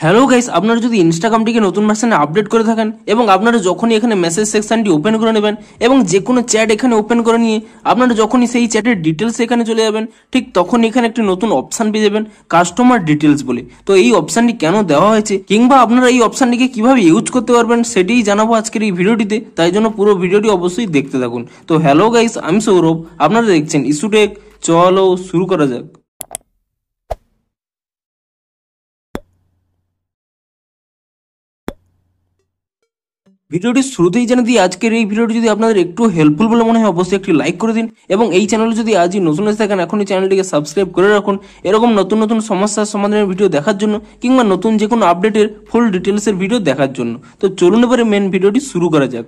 Hello guys, আপনারা যদি ইনস্টাগ্রামটিকে নতুন ভার্সনে আপডেট করে থাকেন এবং আপনারা যখনই এখানে মেসেজ সেকশনটি ওপেন করে নেবেন এবং যে কোনো চ্যাট এখানে ওপেন করে নিয়ে আপনারা যখনই সেই চ্যাটের ডিটেলস এখানে চলে যাবেন, ঠিক তখনই এখানে একটি নতুন অপশন পেয়ে যাবেন কাস্টমার ডিটেলস বলে। তো এই অপশনটি কেন দেওয়া হয়েছে কিংবা আপনারা এই অপশনটিকে কিভাবে ইউজ করতে পারবেন সেটাই জানাবো আজকের এই ভিডিওটিতে, তাই জন্য পুরো ভিডিওটি অবশ্যই দেখতে থাকুন। তো হ্যালো গাইস, আমি সৌরভ, আপনারা দেখছেন ইস্যুটেক। চলো শুরু করা যাক। ভিডিওটি শুরুতেই জানিয়ে দিই, আজকের এই ভিডিওটি যদি আপনাদের একটু হেল্পফুল বলে মনে হয় অবশ্যই একটি লাইক করে দিন এবং এই চ্যানেলে যদি আজই নতুন এসে থাকেন এখনই চ্যানেলটিকে সাবস্ক্রাইব করে রাখুন এরকম নতুন নতুন সমস্যার সমাধানের ভিডিও দেখার জন্য কিংবা নতুন যে কোনো আপডেটের ফুল ডিটেলসের ভিডিও দেখার জন্য। তো চলুন এবারে মেন ভিডিওটি শুরু করা যাক।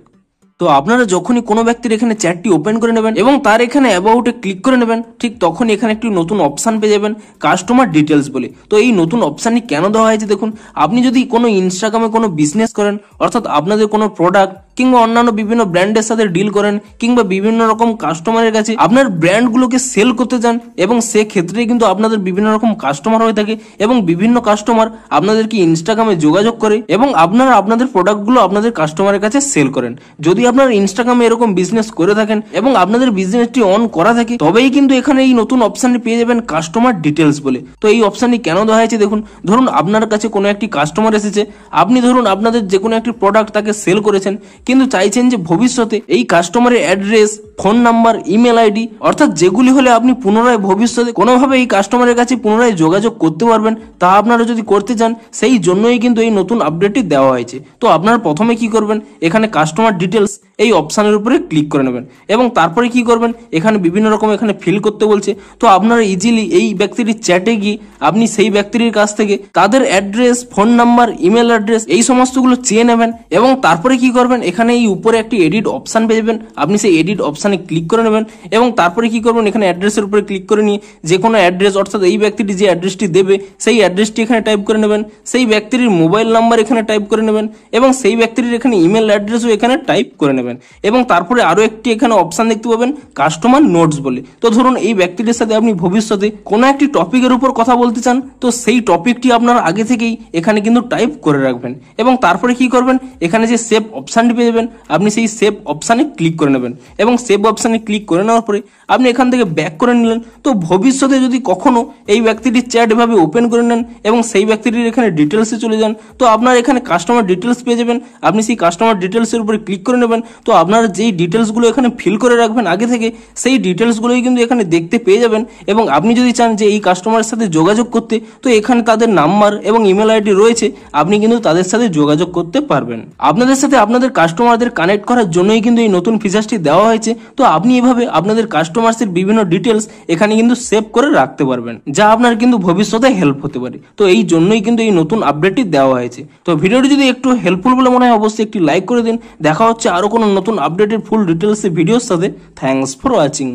তো আপনারা যখনই কোনো ব্যক্তির এখানে চ্যাটটি ওপেন করে নেবেন এবং তার এখানে অ্যাবাউটে ক্লিক করে নেবেন, ঠিক তখন এখানে একটি নতুন অপশন পেয়ে যাবেন কাস্টমার ডিটেলস বলে। তো এই নতুন অপশনটি কেন দেওয়া হয়েছে দেখুন, আপনি যদি কোনো ইনস্টাগ্রামে কোনো বিজনেস করেন, অর্থাৎ আপনাদের কোনো প্রোডাক্ট কিংবা অন্যান্য বিভিন্ন ব্র্যান্ডের সাথে ডিল করেন কিংবা বিভিন্ন রকম কাস্টমারের কাছে আপনার ব্র্যান্ডগুলোকে সেল করতে চান এবং সেক্ষেত্রে কিন্তু আপনাদের বিভিন্ন রকম কাস্টমার হয়ে থাকে এবং বিভিন্ন কাস্টমার আপনাদেরকে ইনস্টাগ্রামে যোগাযোগ করে এবং আপনারা আপনাদের প্রোডাক্টগুলো আপনাদের কাস্টমারের কাছে সেল করেন। যদি আপনারা ইনস্টাগ্রামে এরকম বিজনেস করে থাকেন এবং আপনাদের বিজনেসটি অন করা থাকে, তবেই কিন্তু এখানে এই নতুন অপশনটি পেয়ে যাবেন কাস্টমার ডিটেলস বলে। তো এই অপশনটি কেন দেওয়া হয়েছে দেখুন, ধরুন আপনার কাছে কোনো একটি কাস্টমার এসেছে, আপনি ধরুন আপনাদের যে কোনো একটি প্রোডাক্ট তাকে সেল করেছেন কিন্তু চাইছেন যে ভবিষ্যতে এই কাস্টমারের address, phone number, email ID অর্থাৎ যেগুলি হলে আপনি পুনরায় ভবিষ্যতে কোনোভাবে এই কাস্টমারের কাছে পুনরায় যোগাযোগ করতে পারবেন, তা আপনারা যদি করতে চান সেই জন্যই কিন্তু এই নতুন আপডেটটি দেওয়া হয়েছে। তো আপনারা প্রথমে কি করবেন, এখানে কাস্টমার ডিটেলস এই অপশনের উপরে ক্লিক করে নেবেন এবং তারপরে কি করবেন, এখানে বিভিন্ন রকম এখানে ফিল করতে বলছে। তো আপনারা ইজিলি এই ব্যক্তিটির চ্যাটে গিয়ে আপনি সেই ব্যক্তির কাছ থেকে তাদের address, phone number, email address এই সমস্তগুলো চেয়ে নেবেন এবং তারপরে কি করবেন, এখানে এই উপরে একটি এডিট অপশন পেয়ে যাবেন, আপনি সেই এডিট অপশনে ক্লিক করে নেবেন এবং তারপরে কি করবেন, এখানে অ্যাড্রেসের উপরে ক্লিক করে নিয়ে যে কোনো অ্যাড্রেস অর্থাৎ এই ব্যক্তিটি যে অ্যাড্রেসটি দেবে সেই অ্যাড্রেসটি এখানে টাইপ করে নেবেন, সেই ব্যক্তির মোবাইল নাম্বার এখানে টাইপ করে নেবেন এবং সেই ব্যক্তির এখানে ইমেল অ্যাড্রেসও এখানে টাইপ করে নেবেন এবং তারপরে আরো একটি এখানে অপশন দেখতে পাবেন কাস্টমার নোটস বলে। তো ধরুন এই ব্যক্তিটির সাথে আপনি ভবিষ্যতে কোনো একটি টপিকের উপর কথা বলতে চান, তো সেই টপিকটি আপনার আগে থেকেই এখানে কিন্তু টাইপ করে রাখবেন এবং তারপরে কি করবেন, এখানে যে সেভ অপশনটি পেয়ে যাবেন, আপনি সেই সেভ অপশনে ক্লিক করে নেবেন এবং সেভ অপশনে ক্লিক করে নেওয়ার পরে আপনি এখান থেকে ব্যাক করে নিলেন। তো ভবিষ্যতে যদি কখনো এই ব্যক্তিটির চ্যাট এভাবে ওপেন করে নেন এবং সেই ব্যক্তিটির এখানে ডিটেলসে চলে যান, তো আপনার এখানে কাস্টমার ডিটেলস পেয়ে যাবেন, আপনি সেই কাস্টমার ডিটেলসের উপরে ক্লিক করে নেবেন। তো আপনারা যেই ডিটেলসগুলো এখানে ফিল করে রাখবেন আগে থেকে, সেই ডিটেলসগুলোই কিন্তু এখানে দেখতে পেয়ে যাবেন এবং আপনি যদি চান যে এই কাস্টমারের সাথে যোগাযোগ করতে, তো এখানে তাদের নাম্বার এবং ইমেল আইডি রয়েছে, আপনি কিন্তু তাদের সাথে যোগাযোগ করতে পারবেন। আপনাদের সাথে আপনাদের কাস্টমারদের কানেক্ট করার জন্যই কিন্তু এই নতুন ফিচারটি দেওয়া হয়েছে। তো আপনি এভাবে আপনাদের কাস্টমারদের বিভিন্ন ডিটেলস এখানে কিন্তু সেভ করে রাখতে পারবেন, যা আপনার কিন্তু ভবিষ্যতে হেল্প হতে পারে। তো এই জন্যই কিন্তু এই নতুন আপডেটটি দেওয়া হয়েছে। তো ভিডিওটি যদি একটু হেল্পফুল বলে মনে হয় অবশ্যই একটি লাইক করে দিন। দেখা হচ্ছে আরো কোনো নতুন আপডেটের ফুল ডিটেলস ভিডিওর সাথে। Thanks for watching.